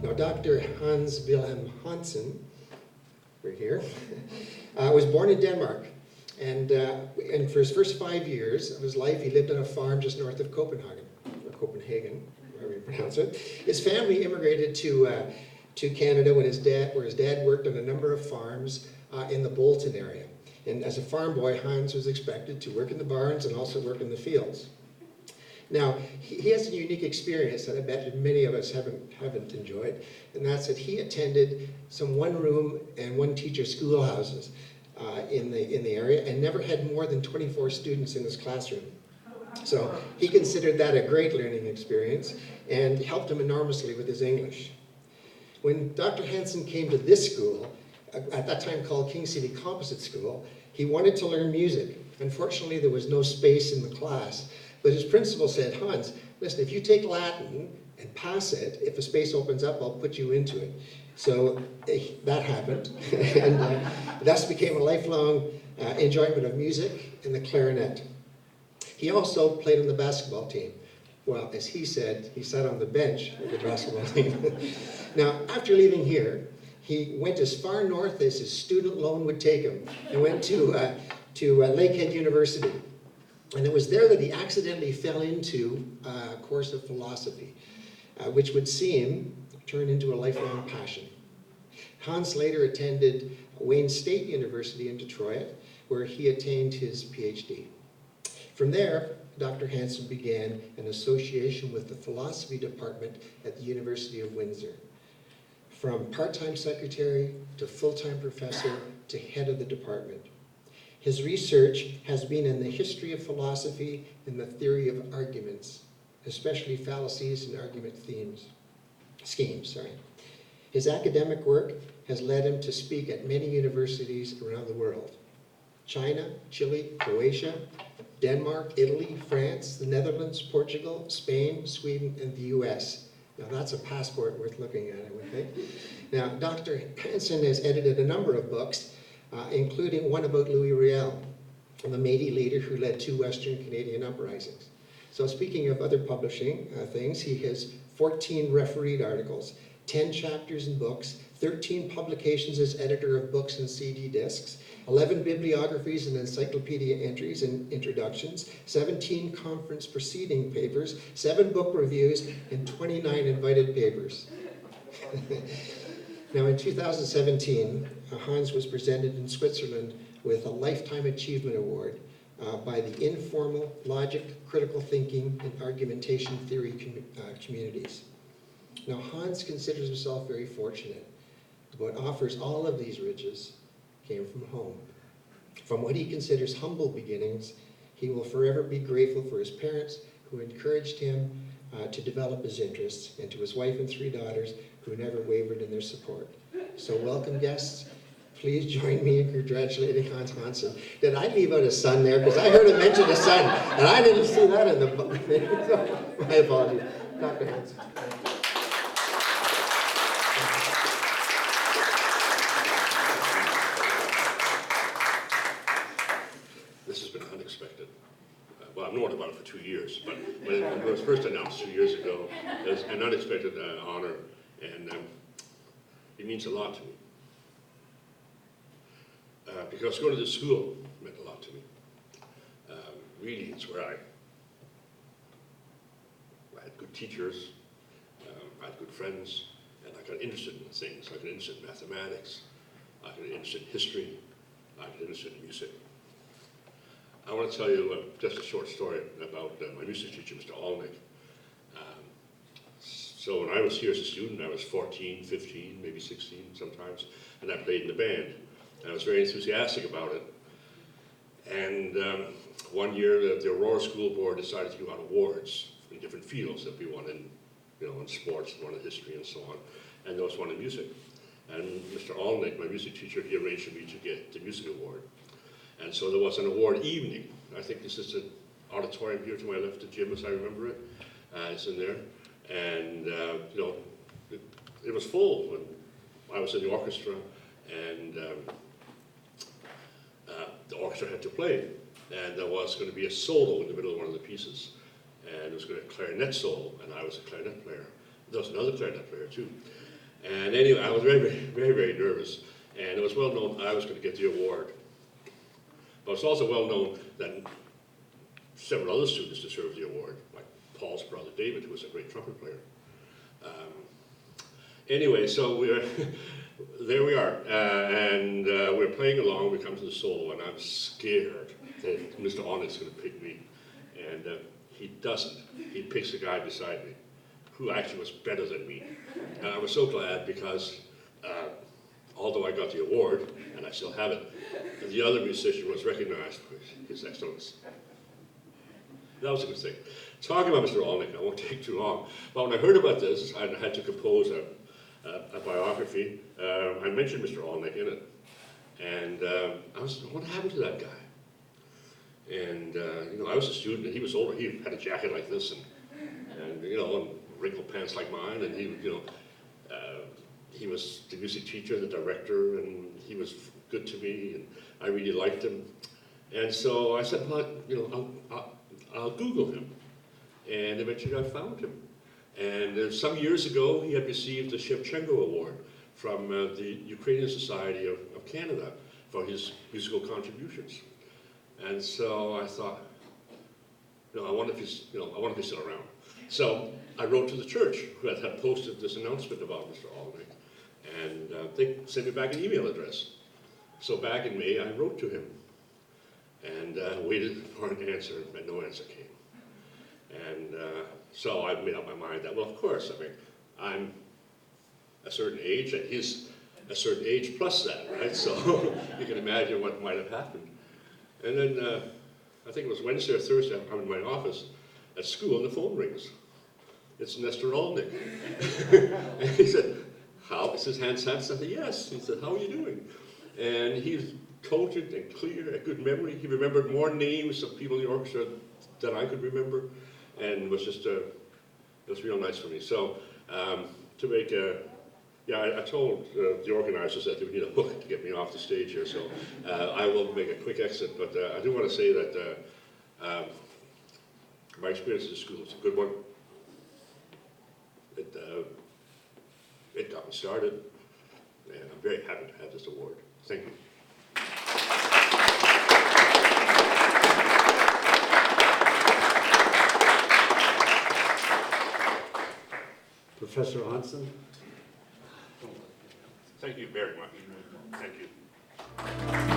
Now, Dr. Hans V Hansen, right here, was born in Denmark. And for his first 5 years of his life, he lived on a farm just north of Copenhagen, or Copenhagen, however you pronounce it. His family immigrated to Canada where his dad worked on a number of farms in the Bolton area. And as a farm boy, Hans was expected to work in the barns and also work in the fields. Now, he has a unique experience that I bet many of us haven't enjoyed, and that's that he attended some one-room and one-teacher schoolhouses in the area and never had more than 24 students in his classroom. So he considered that a great learning experience and helped him enormously with his English. When Dr. Hansen came to this school, at that time called King City Composite School, he wanted to learn music. Unfortunately, there was no space in the class. But his principal said, Hans, listen, if you take Latin and pass it, if a space opens up, I'll put you into it. So that happened, and thus became a lifelong enjoyment of music and the clarinet. He also played on the basketball team. Well, as he said, he sat on the bench of the basketball team. Now, after leaving here, he went as far north as his student loan would take him and went to Lakehead University. And it was there that he accidentally fell into a course of philosophy, which would seem turn into a lifelong passion. Hans later attended Wayne State University in Detroit, where he attained his PhD. From there, Dr. Hansen began an association with the philosophy department at the University of Windsor. From part-time secretary to full-time professor to head of the department. His research has been in the history of philosophy and the theory of arguments, especially fallacies and argument schemes. His academic work has led him to speak at many universities around the world. China, Chile, Croatia, Denmark, Italy, France, the Netherlands, Portugal, Spain, Sweden, and the US. Now that's a passport worth looking at, I would think. Now, Dr. Hansen has edited a number of books, including one about Louis Riel, the Métis leader who led 2 Western Canadian uprisings. So speaking of other publishing things, he has 14 refereed articles, 10 chapters in books, 13 publications as editor of books and CD discs, 11 bibliographies and encyclopedia entries and introductions, 17 conference proceeding papers, 7 book reviews, and 29 invited papers. Now in 2017, Hans was presented in Switzerland with a Lifetime Achievement Award by the Informal Logic, Critical Thinking, and Argumentation Theory communities. Now Hans considers himself very fortunate. What offers all of these riches came from home. From what he considers humble beginnings, he will forever be grateful for his parents who encouraged him to develop his interests, and to his wife and 3 daughters who never wavered in their support. So welcome guests. Please join me in congratulating Hans Hansen. Did I leave out a son there? Because I heard him mention a son, and I didn't see that in the book. So, my apologies. Dr. Hansen. This has been unexpected. Well, I've known about it for 2 years, but when it was first announced 2 years ago, it was an unexpected honor, and it means a lot to me. Because going to this school meant a lot to me. Really, it's where I had good teachers, I had good friends, and I got interested in things. I got interested in mathematics, I got interested in history, I got interested in music. I want to tell you just a short story about my music teacher, Mr. Alnick. So when I was here as a student, I was 14, 15, maybe 16 sometimes, and I played in the band. And I was very enthusiastic about it. And one year, the Aurora School Board decided to give out awards in different fields that we won in, in sports, one in history, and so on. And there was one in music. And Mr. Alnick, my music teacher, he arranged for me to get the music award. And so there was an award evening. I think this is the auditorium here to my left, the gym as I remember it. It's in there. And, it was full when I was in the orchestra, and the orchestra had to play. And there was going to be a solo in the middle of one of the pieces. And it was going to be a clarinet solo, and I was a clarinet player. There was another clarinet player too. And anyway, I was very nervous. And it was well known I was going to get the award. But it's also well known that several other students deserved the award, like Paul's brother David, who was a great trumpet player. Anyway, so there we are, and we're playing along. We come to the solo, and I'm scared that Mr. Onyx is going to pick me, and he doesn't. He picks the guy beside me, who actually was better than me. And I was so glad because although I got the award, and I still have it, the other musician was recognized for his excellence. That was a good thing. Talking about Mr. Olnick, I won't take too long, but when I heard about this, I had to compose a biography. I mentioned Mr. Olnick in it, and I was, what happened to that guy? And I was a student, and he was older. He had a jacket like this, and and wrinkled pants like mine, and he was the music teacher, the director, and he was good to me, and I really liked him. And so I said, well, I'll Google him. And eventually I found him. And some years ago, he had received the Shevchenko Award from the Ukrainian Society of Canada for his musical contributions. And so I thought, I wonder if he's still around. So I wrote to the church who had posted this announcement about Mr. Olnick, and they sent me back an email address. So back in May, I wrote to him and waited for an answer, and no answer came. And so I made up my mind that, well, of course, I'm a certain age, and he's a certain age plus that, right? So you can imagine what might have happened. And then I think it was Wednesday or Thursday, I'm in my office at school, and the phone rings. It's Nestor Olnick. And he said, this is Hans Hansen? I said, yes. He said, how are you doing? And he's cogent and clear, a good memory. He remembered more names of people in the orchestra than I could remember, and it was just, it was real nice for me. So to make I told the organizers that they would need a hook to get me off the stage here, so I will make a quick exit, but I do want to say that my experience at school was a good one. It got me started, and I'm very happy to have this award. Thank you. Professor Hansen. Thank you very much. Thank you.